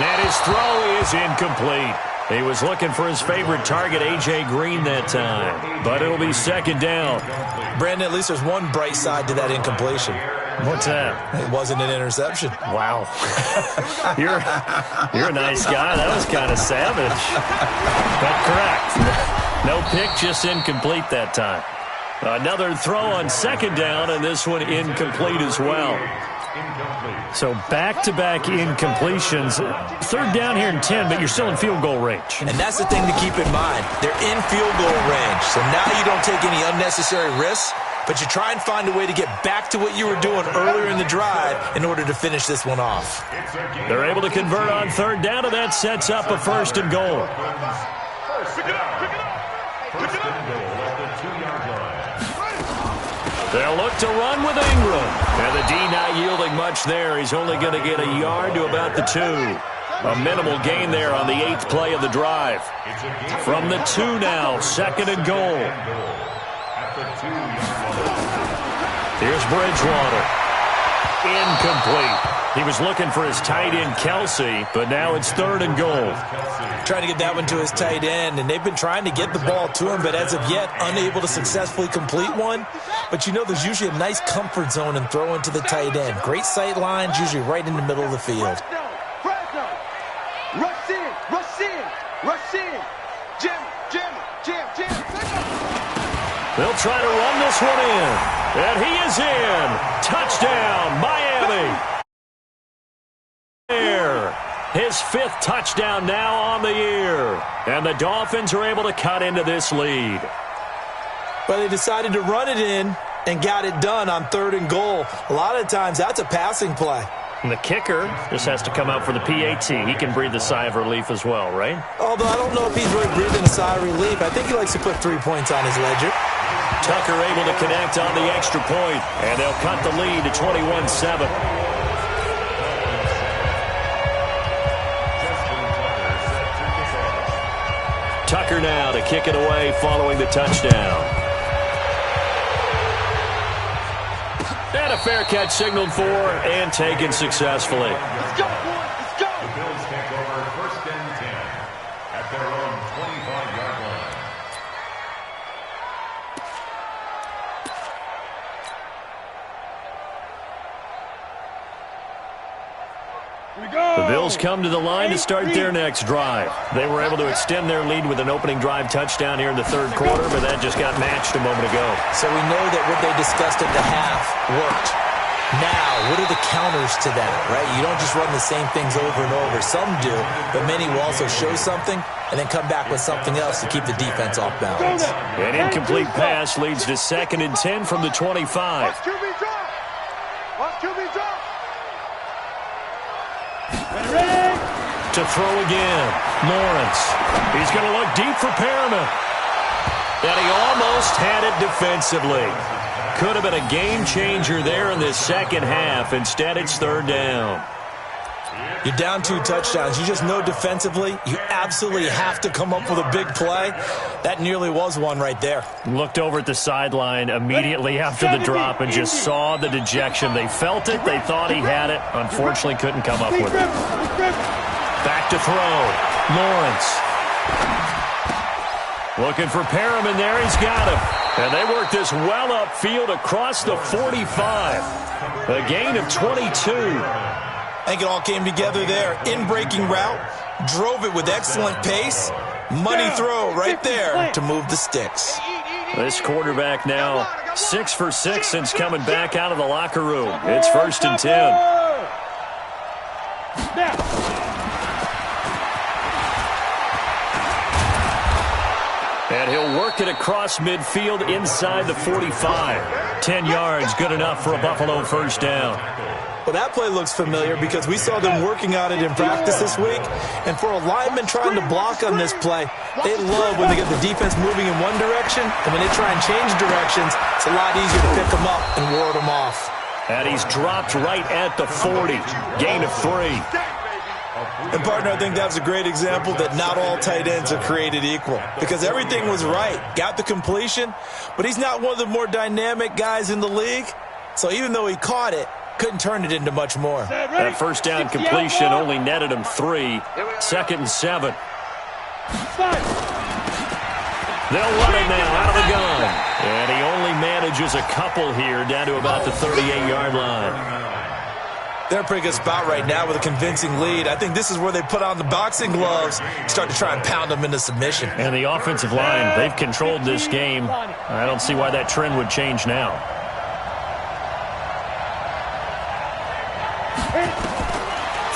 A: And his throw is incomplete. He was looking for his favorite target, A.J. Green, that time. But it'll be second down.
C: Brandon, at least there's one bright side to that incompletion.
A: What's that?
C: It wasn't an interception.
A: Wow. You're a nice guy. That was kind of savage. But correct. No pick, just incomplete that time. Another throw on second down, and this one incomplete as well. So back-to-back incompletions. Third down here in 10, but you're still in field goal range.
C: And that's the thing to keep in mind. They're in field goal range. So now you don't take any unnecessary risks, but you try and find a way to get back to what you were doing earlier in the drive in order to finish this one off.
A: They're able to convert on third down, and that sets up a first and goal.
D: Pick it up. First and goal at the 2-yard line.
A: They'll look to run with Ingram. And the D not yielding much there. He's only going to get a yard to about the 2. A minimal gain there on the 8th play of the drive. From the 2 now, second and goal. Here's Bridgewater. Incomplete. He was looking for his tight end, Kelsey, but now it's third and goal.
C: Trying to get that one to his tight end, and they've been trying to get the ball to him, but as of yet, unable to successfully complete one. But you know there's usually a nice comfort zone in throwing to the tight end. Great sight lines, usually right in the middle of the field.
B: Rush in, rush in, rush in. Jam, jam, jam, jam.
A: They'll try to run this one in. And he is in. Touchdown, Miami. His 5th touchdown now on the year. And the Dolphins are able to cut into this lead.
C: But they decided to run it in and got it done on third and goal. A lot of times that's a passing play.
A: And the kicker just has to come out for the PAT. He can breathe a sigh of relief as well, right?
C: Although I don't know if he's really breathing a sigh of relief. I think he likes to put 3 points on his ledger.
A: Tucker able to connect on the extra point. And they'll cut the lead to 21-7. Tucker now to kick it away following the touchdown. And a fair catch signaled for and taken successfully.
B: Let's go, boys. Let's go.
D: The Bills take over first and 10 at their own 25-yard line.
A: The Bills come to the line to start their next drive. They were able to extend their lead with an opening drive touchdown here in the third quarter, but that just got matched a moment ago.
C: So we know that what they discussed at the half worked. Now, what are the counters to that, right? You don't just run the same things over and over. Some do, but many will also show something and then come back with something else to keep the defense off balance.
A: An incomplete pass leads to 2nd and 10 from the 25.
B: Watch QB drop. Watch QB drop. Ready?
A: To throw again, Lawrence. He's going to look deep for Perriman. And he almost had it defensively. Could have been a game changer there in this second half. Instead, it's third down.
C: You're down 2 touchdowns. You just know defensively you absolutely have to come up with a big play. That nearly was one right there.
A: Looked over at the sideline immediately after the drop and just saw the dejection. They felt it. They thought he had it. Unfortunately, couldn't come up with it. Back to throw. Lawrence. Looking for Perriman there. He's got him. And they work this well upfield across the 45. A gain of 22.
C: I think it all came together there. In-breaking route, drove it with excellent pace. Money throw right there to move the sticks.
A: This quarterback now 6 for 6 since coming back out of the locker room. It's 1st and 10. And he'll work it across midfield inside the 45. 10 yards, good enough for a Buffalo first down.
C: Well, that play looks familiar because we saw them working on it in practice this week. And for a lineman trying to block on this play, they love when they get the defense moving in one direction. And when they try and change directions, it's a lot easier to pick them up and ward them off.
A: And he's dropped right at the 40. Gain of 3.
C: And, partner, I think that's a great example that not all tight ends are created equal because everything was right. Got the completion, but he's not one of the more dynamic guys in the league. So even though he caught it, couldn't turn it into much more.
A: That first down completion only netted him 3. 2nd and 7. They'll run it now out of the gun. And he only manages a couple here down to about the 38-yard line.
C: They're in a pretty good spot right now with a convincing lead. I think this is where they put on the boxing gloves and start to try and pound them into submission.
A: And the offensive line, they've controlled this game. I don't see why that trend would change now.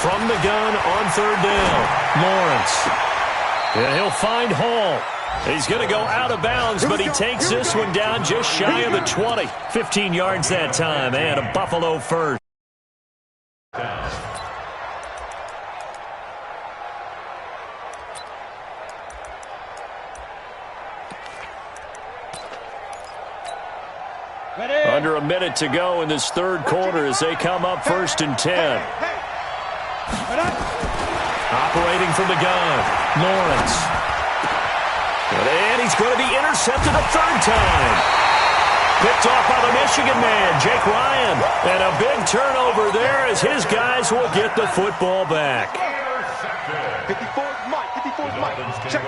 A: From the gun on 3rd down, Lawrence. And he'll find Hall. He's going to go out of bounds, but he takes this one down just shy of the 20. 15 yards that time, and a Buffalo first. Under a minute to go in this 3rd quarter as they come up 1st and 10. Operating from the gun, Lawrence. And he's going to be intercepted a 3rd time. Picked off by the Michigan man, Jake Ryan. And a big turnover there as his guys will get the football back.
B: 54's Mike. 54's Mike. Check.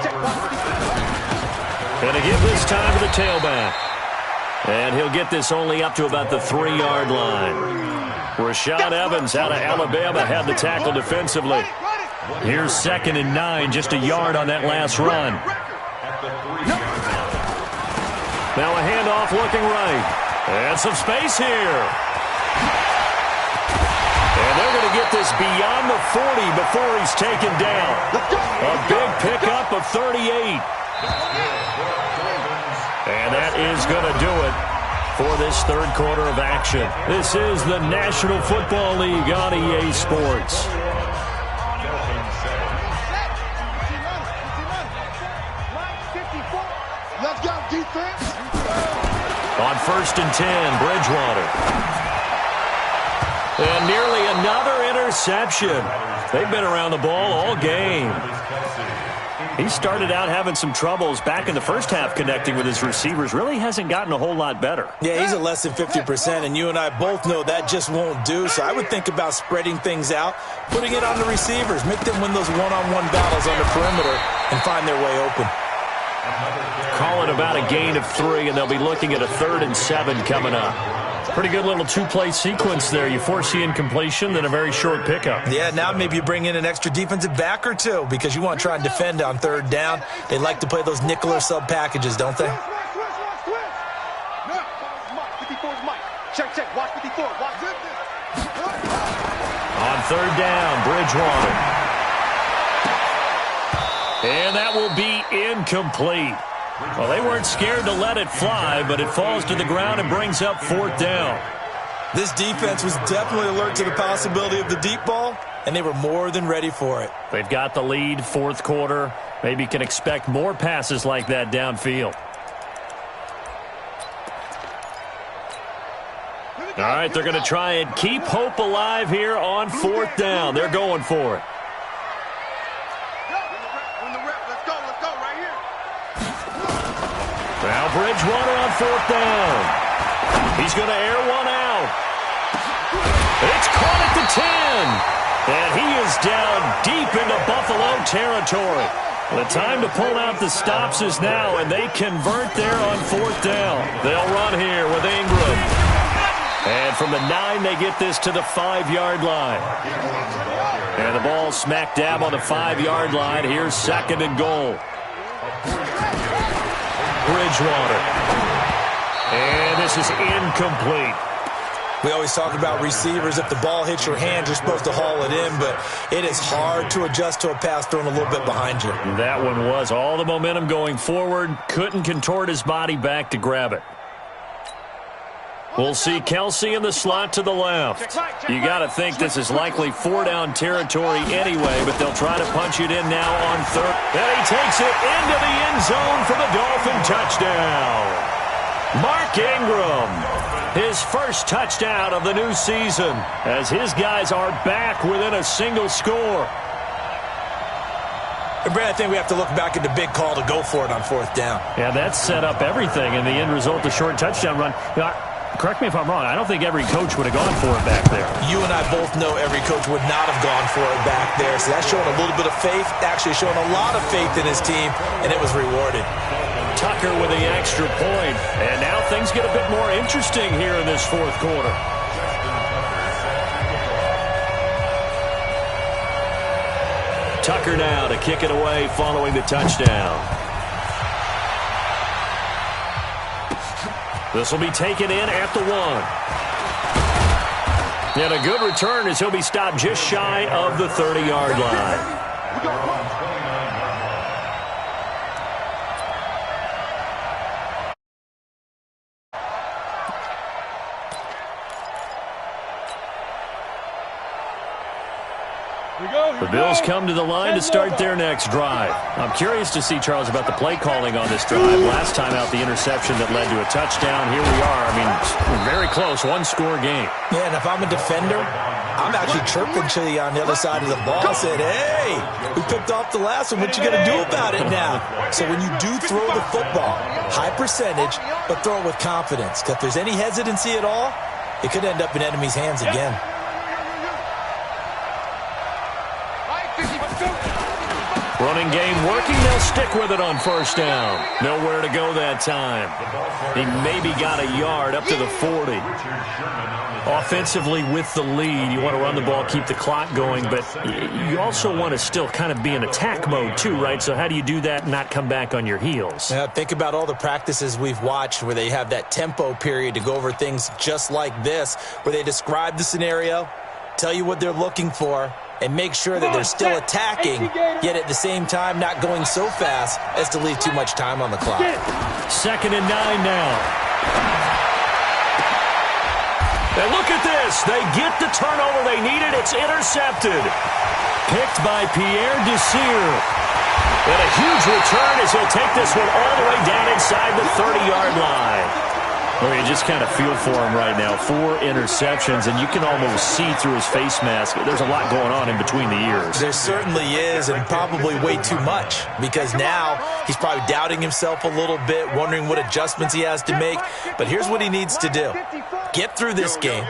A: And a give this time to the tailback. And he'll get this only up to about the 3-yard line. Rashad Evans out of Alabama had the tackle defensively. Here's 2nd and 9, just a yard on that last run. Now a handoff looking right. And some space here. And they're going to get this beyond the 40 before he's taken down. A big pickup of 38. And that is going to do it for this 3rd quarter of action. This is the National Football League on EA Sports.
B: Let's go, defense.
A: On 1st and 10, Bridgewater. And nearly another interception. They've been around the ball all game. He started out having some troubles back in the first half connecting with his receivers. Really hasn't gotten a whole lot better.
C: Yeah, he's at less than 50%, and you and I both know that just won't do. So I would think about spreading things out, putting it on the receivers, make them win those one-on-one battles on the perimeter and find their way open.
A: Calling about a gain of 3, and they'll be looking at a 3rd and 7 coming up. Pretty good little 2-play sequence there. You force the incompletion, then a very short pickup.
C: Yeah, now maybe you bring in an extra defensive back or 2 because you want to try and defend on 3rd down. They like to play those nickel or sub packages, don't they?
B: 54's Mike. Check. Watch 54. Watch it.
A: On 3rd down, Bridgewater. And that will be incomplete. Well, they weren't scared to let it fly, but it falls to the ground and brings up 4th down.
C: This defense was definitely alert to the possibility of the deep ball, and they were more than ready for it.
A: They've got the lead, 4th quarter. Maybe can expect more passes like that downfield. All right, they're going to try and keep hope alive here on 4th down. They're going for it. Now Bridgewater on 4th down. He's going to air one out. It's caught at the 10. And he is down deep into Buffalo territory. The time to pull out the stops is now, and they convert there on 4th down. They'll run here with Ingram. And from the 9, they get this to the 5-yard line. And the ball smack dab on the 5-yard line. Here's 2nd and goal. Bridgewater. And this is incomplete.
C: We always talk about receivers. If the ball hits your hand, you're supposed to haul it in, but it is hard to adjust to a pass thrown a little bit behind you.
A: That one was all the momentum going forward. Couldn't contort his body back to grab it. We'll see Kelsey in the slot to the left. You got to think this is likely 4-down territory anyway, but they'll try to punch it in now on 3rd. And he takes it into the end zone for the Dolphin touchdown. Mark Ingram, his first touchdown of the new season, as his guys are back within a single score.
C: And Brad, I think we have to look back at the big call to go for it on 4th down.
A: Yeah, that set up everything, and the end result, the short touchdown run. Correct me if I'm wrong, I don't think every coach would have gone for it back there.
C: You and I both know every coach would not have gone for it back there, so that's showing a little bit of faith, actually showing a lot of faith in his team, and it was rewarded.
A: Tucker with the extra point, and now things get a bit more interesting here in this 4th quarter. Tucker now to kick it away following the touchdown. This will be taken in at the 1. And a good return as he'll be stopped just shy of the 30-yard line. The Bills come to the line to start their next drive. I'm curious to see, Charles, about the play calling on this drive. Last time out, the interception that led to a touchdown. Here we are. I mean, very close, one-score game.
C: Yeah, and if I'm a defender, I'm actually chirping to you on the other side of the ball. I said, hey, we picked off the last one. What you going to do about it now? So when you do throw the football, high percentage, but throw it with confidence. Because if there's any hesitancy at all, it could end up in enemy's hands again.
A: Running game working. They'll stick with it on 1st down. Nowhere to go that time. He maybe got a yard up to the 40. Offensively with the lead, you want to run the ball, keep the clock going, but you also want to still kind of be in attack mode too, right? So how do you do that and not come back on your heels?
C: Yeah, think about all the practices we've watched where they have that tempo period to go over things just like this, where they describe the scenario, tell you what they're looking for, and make sure that they're still attacking, yet at the same time not going so fast as to leave too much time on the clock.
A: 2nd and 9 now. And look at this. They get the turnover they needed. It's intercepted. Picked by Pierre Desir. And a huge return as he'll take this one all the way down inside the 30-yard line. Well, you just kind of feel for him right now. 4 interceptions, and you can almost see through his face mask. There's a lot going on in between the ears.
C: There certainly is, and probably way too much, because now he's probably doubting himself a little bit, wondering what adjustments he has to make. But here's what he needs to do. Get through this game,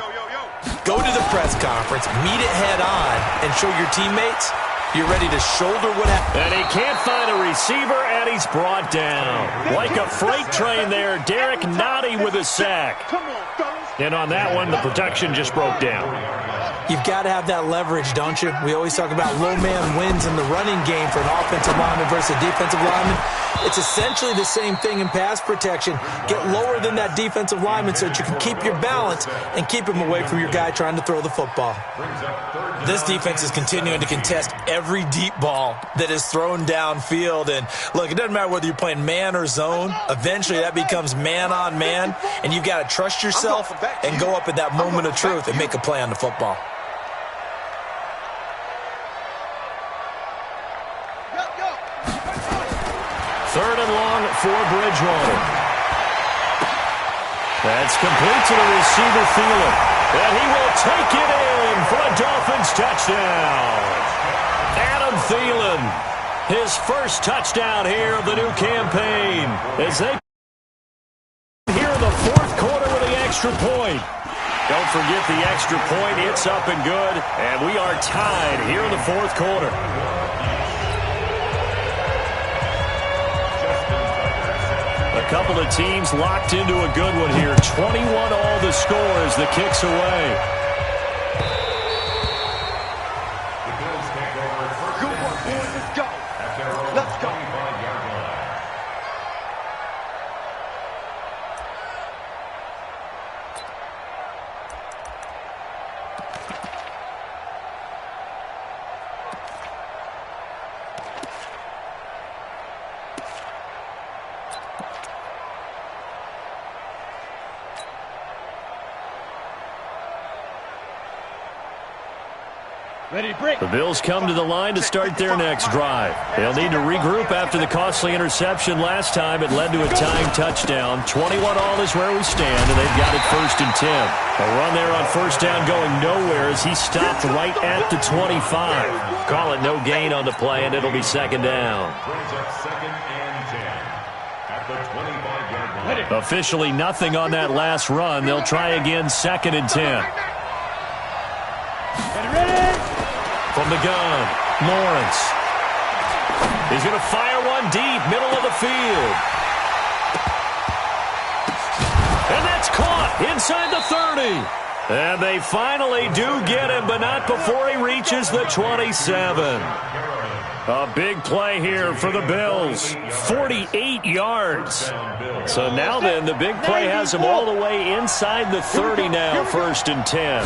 C: go to the press conference, meet it head on, and show your teammates you're ready to shoulder what happened.
A: And he can't find a receiver, and he's brought down. Like a freight train there, Derek Nottie with a sack. And on that one, the protection just broke down.
C: You've got to have that leverage, don't you? We always talk about low man wins in the running game for an offensive lineman versus a defensive lineman. It's essentially the same thing in pass protection. Get lower than that defensive lineman so that you can keep your balance and keep him away from your guy trying to throw the football. This defense is continuing to contest every deep ball that is thrown downfield. And look, it doesn't matter whether you're playing man or zone. Eventually that becomes man on man, and you've got to trust yourself and go up at that moment of truth and make a play on the football.
A: Third and long for Bridgewater. That's complete to the receiver, Thielen. And he will take it in for a Dolphins touchdown. Adam Thielen, his first touchdown here of the new campaign. As they here in the 4th quarter with the extra point. Don't forget the extra point. It's up and good. And we are tied here in the 4th quarter. couple of teams locked into a good one here. 21 all the score as the kick's away.
D: The Bills take over first
B: Good work, boys. Let's go.
D: at their own
B: Let's go.
D: 25-yard line.
B: Ready to break.
A: The Bills come to the line to start their next drive. They'll need to regroup after the costly interception last time. It led to a tying touchdown. 21 all is where we stand, and they've got it 1st and 10. A run there on 1st down going nowhere as he stopped right at the 25. Call it no gain on the play, and it'll be 2nd down.
D: Brings up 2nd and 10 at the 25-yard line.
A: Officially nothing on that last run. They'll try again 2nd and 10.
B: Ready?
A: From the gun, Lawrence. He's going to fire one deep, middle of the field. And that's caught inside the 30. And they finally do get him, but not before he reaches the 27. A big play here for the Bills. 48 yards. So now then, the big play has him all the way inside the 30 now, 1st and 10.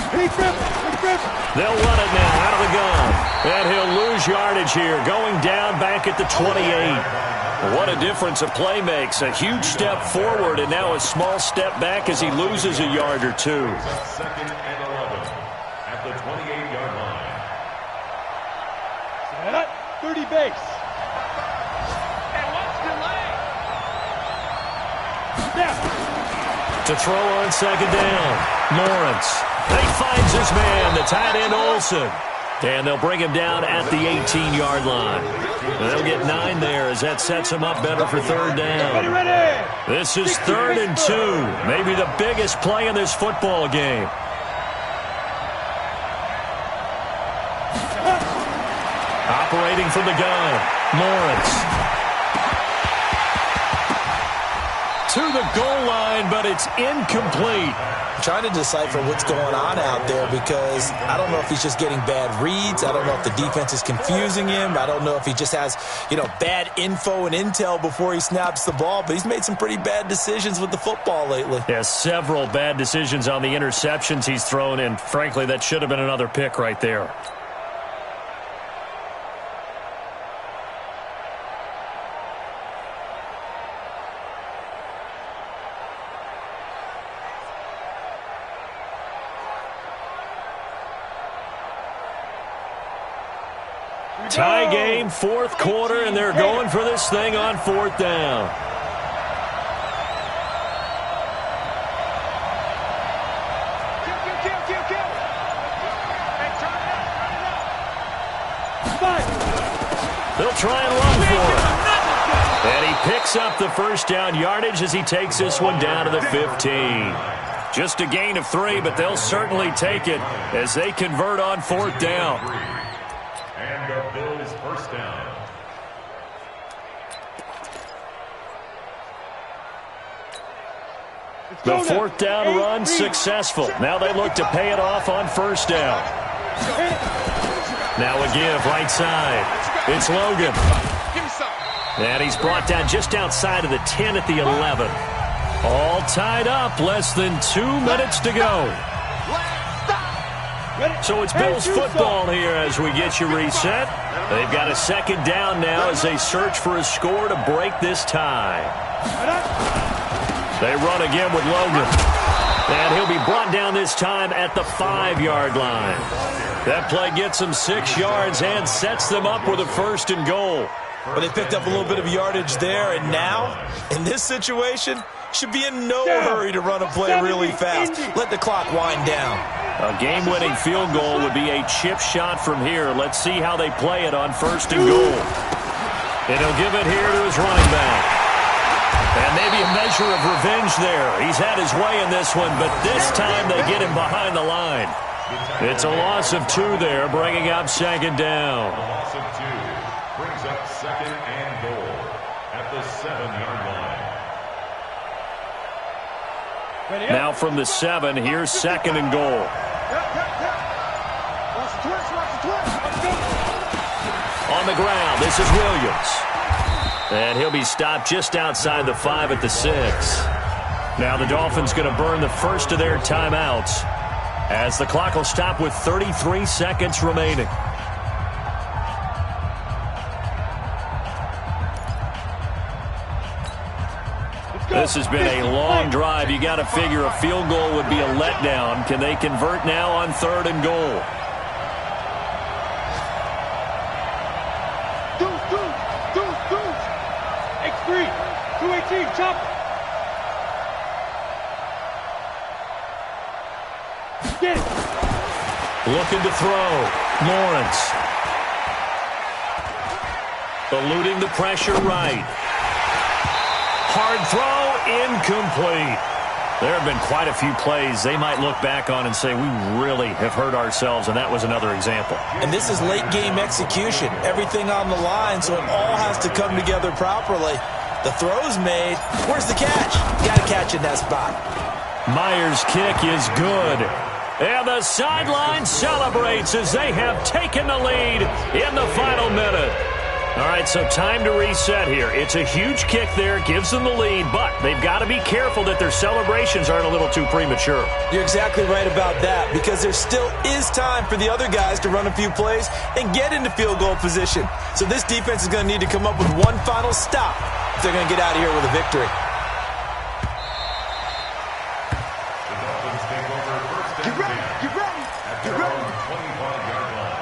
A: They'll run it now out of the gun. And he'll lose yardage here, going down back at the 28. What a difference a play makes. A huge step forward and now a small step back as he loses a yard or two.
D: 2nd and 11 at the 28-yard line.
B: Set up. 30 base. And what's delay?
A: To throw on 2nd down, Lawrence. He finds his man, the tight end Olsen. And they'll bring him down at the 18-yard line. They'll get 9 there as that sets him up better for 3rd down.
B: Ready.
A: This is 3rd and 2, maybe the biggest play in this football game. Operating from the gun, Lawrence. To the goal line, but it's incomplete.
C: I'm trying to decipher what's going on out there because I don't know if he's just getting bad reads. I don't know if the defense is confusing him. I don't know if he just has, bad info and intel before he snaps the ball. But he's made some pretty bad decisions with the football lately.
A: Yeah, several bad decisions on the interceptions he's thrown, and frankly, that should have been another pick right there. Tie game, 4th quarter, and they're going for this thing on 4th down. They'll try and run for it. And he picks up the 1st down yardage as he takes this one down to the 15. Just a gain of 3, but they'll certainly take it as they convert on 4th down.
D: And the Bills' 1st down.
A: The 4th down run successful. Now they look to pay it off on 1st down. Now a give right side. It's Logan. And he's brought down just outside of the 10 at the 11. All tied up. Less than 2 minutes to go. So it's Bills football here as we get you reset. They've got a 2nd down now as they search for a score to break this tie. They run again with Logan. And he'll be brought down this time at the 5-yard line. That play gets them 6 yards and sets them up with a 1st and goal.
C: But they picked up a little bit of yardage there, and now, in this situation, should be in no hurry to run a play really fast. Let the clock wind down.
A: A game-winning field goal would be a chip shot from here. Let's see how they play it on 1st and goal. And he'll give it here to his running back. And maybe a measure of revenge there. He's had his way in this one, but this time they get him behind the line. It's a loss of 2 there, bringing up 2nd down.
D: A loss of 2 brings up 2nd and goal at the 7-yard line.
A: Now from the 7, here's 2nd and goal. On the ground, this is Williams. And he'll be stopped just outside the 5 at the 6. Now the Dolphins going to burn the first of their timeouts as the clock will stop with 33 seconds remaining. This has been a long drive. You got to figure a field goal would be a letdown. Can they convert now on 3rd and goal?
B: Deuce. X3, 218, chopper. Get it.
A: Looking to throw. Lawrence. Eluding the pressure right. Hard throw, incomplete. There have been quite a few plays they might look back on and say, we really have hurt ourselves, and that was another example.
C: And this is late game execution. Everything on the line, so it all has to come together properly. The throw's made. Where's the catch? Got to catch in that spot.
A: Myers' kick is good. And the sideline celebrates as they have taken the lead in the final minute. All right, so time to reset here. It's a huge kick there, gives them the lead, but they've got to be careful that their celebrations aren't a little too premature.
C: You're exactly right about that, because there still is time for the other guys to run a few plays and get into field goal position. So this defense is going to need to come up with one final stop if they're going to get out of here with a victory.
B: Get ready.
D: At their own 25-yard line.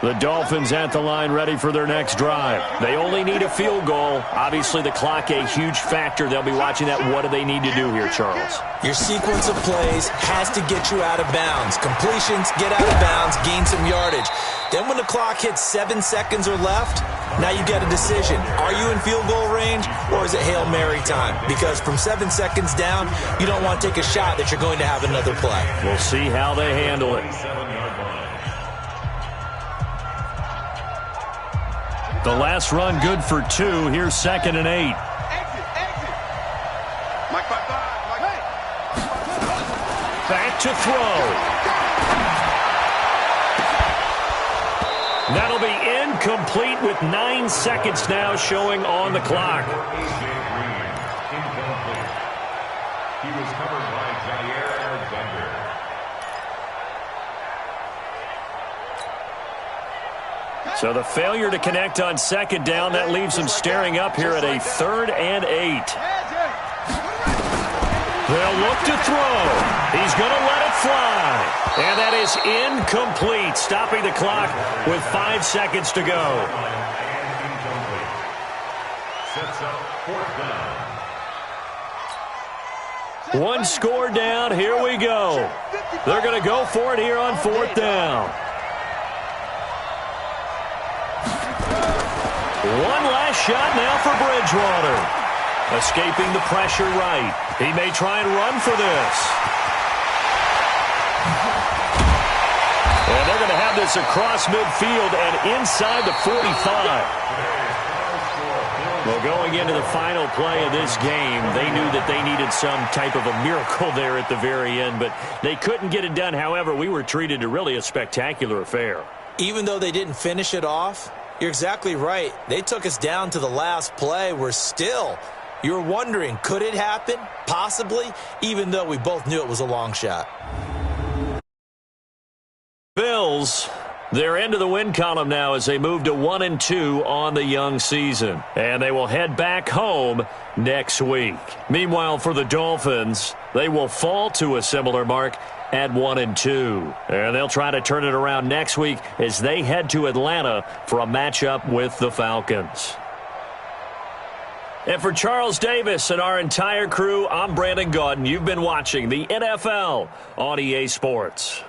A: The Dolphins at the line ready for their next drive. They only need a field goal. Obviously, the clock a huge factor. They'll be watching that. What do they need to do here, Charles?
C: Your sequence of plays has to get you out of bounds. Completions, get out of bounds, gain some yardage. Then when the clock hits 7 seconds or left, now you get a decision. Are you in field goal range, or is it Hail Mary time? Because from 7 seconds down, you don't want to take a shot that you're going to have another play.
A: We'll see how they handle it. The last run good for 2. Here's 2nd and 8.
B: Exit. Mike 5-5.
A: Back to throw. That'll be incomplete with 9 seconds now showing on the clock.
D: Incomplete. He was covered by Jair Alexander.
A: So the failure to connect on 2nd down, that leaves them staring up here at a 3rd and 8. They'll look to throw. He's going to let it fly. And that is incomplete, stopping the clock with 5 seconds to go.
D: Incomplete. Sets up 4th down.
A: One score down. Here we go. They're going to go for it here on 4th down. One last shot now for Bridgewater. Escaping the pressure right. He may try and run for this. And they're going to have this across midfield and inside the 45. Well, going into the final play of this game, they knew that they needed some type of a miracle there at the very end, but they couldn't get it done. However, we were treated to really a spectacular affair.
C: Even though they didn't finish it off, you're exactly right. They took us down to the last play. You're wondering, could it happen? Possibly, even though we both knew it was a long shot.
A: Bills, they're into the win column now as they move to 1-2 on the young season. And they will head back home next week. Meanwhile, for the Dolphins, they will fall to a similar mark at 1-2. And they'll try to turn it around next week as they head to Atlanta for a matchup with the Falcons. And for Charles Davis and our entire crew, I'm Brandon Gaudin. You've been watching the NFL on EA Sports.